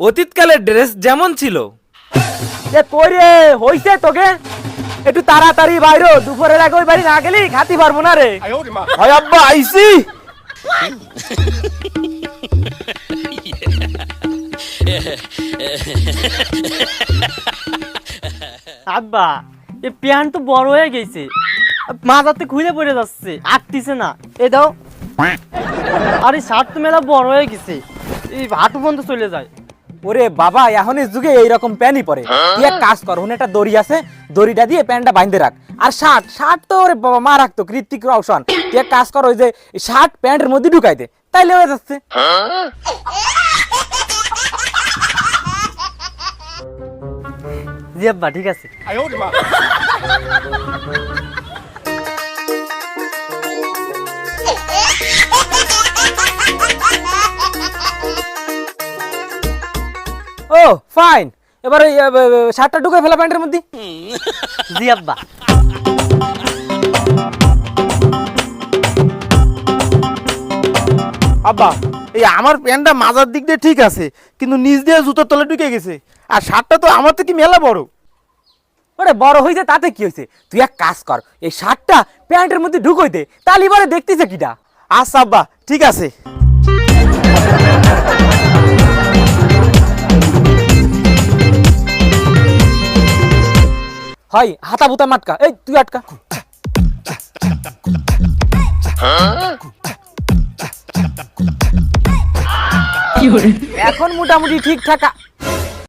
অতীতকালের dress যেমন ছিল। এ কই রে হইছে তোকে একটু তাড়াতাড়ি বাইরো দুপুরের আগে ওই বাড়ি না গেলি খাতি পারবো না রে হয় আব্বা আইছি। আব্বা এই প্যান্ট তো বড় হয়ে গেছে মাথাতে খুলে পড়ে যাচ্ছে আটতিছে না এ দাও আরে শার্ট তো মেলা বড় হয়ে গেছে এই হাঁটু পর্যন্ত চলে যায়। ওরে বাবা এখনের যুগে এইরকম প্যান্টই পরে তুই এক কাজ কর ওখানে একটা দড়ি আছে দড়িটা দিয়ে প্যান্টটা বাইন্ধে রাখ আর শার্ট শার্ট তো ওরে বাবা মা রাখতো কৃত্তিক রওশন তুই এক কাজ কর ওই যে শার্ট প্যান্টের মধ্যে ঢুকাই দে তাইলে হয়ে যাচ্ছে। জি আব্বা ঠিক আছে। ও ফাইন এবার ওই শার্টটা ঢুকাই ফেলা প্যান্টের মধ্যে। জি আব্বা। আব্বা এই আমার প্যান্টটা মাজার দিক দিয়ে ঠিক আছে কিন্তু নিচ দিয়ে জুতোর তলে ঢুকে গেছে আর শার্টটা তো আমার থেকে মেলা বড়। ওরে বড় হয়েছে তাতে কি হয়েছে তুই এক কাজ কর এই শার্টটা প্যান্টের মধ্যে ঢুকোই দে তাহলে এবারে দেখতেছে কিটা। আচ্ছা আব্বা ঠিক আছে। হয় হাতা বুতা মাটকা এই তুই আটকা। এখন মোটামুটি ঠিকঠাক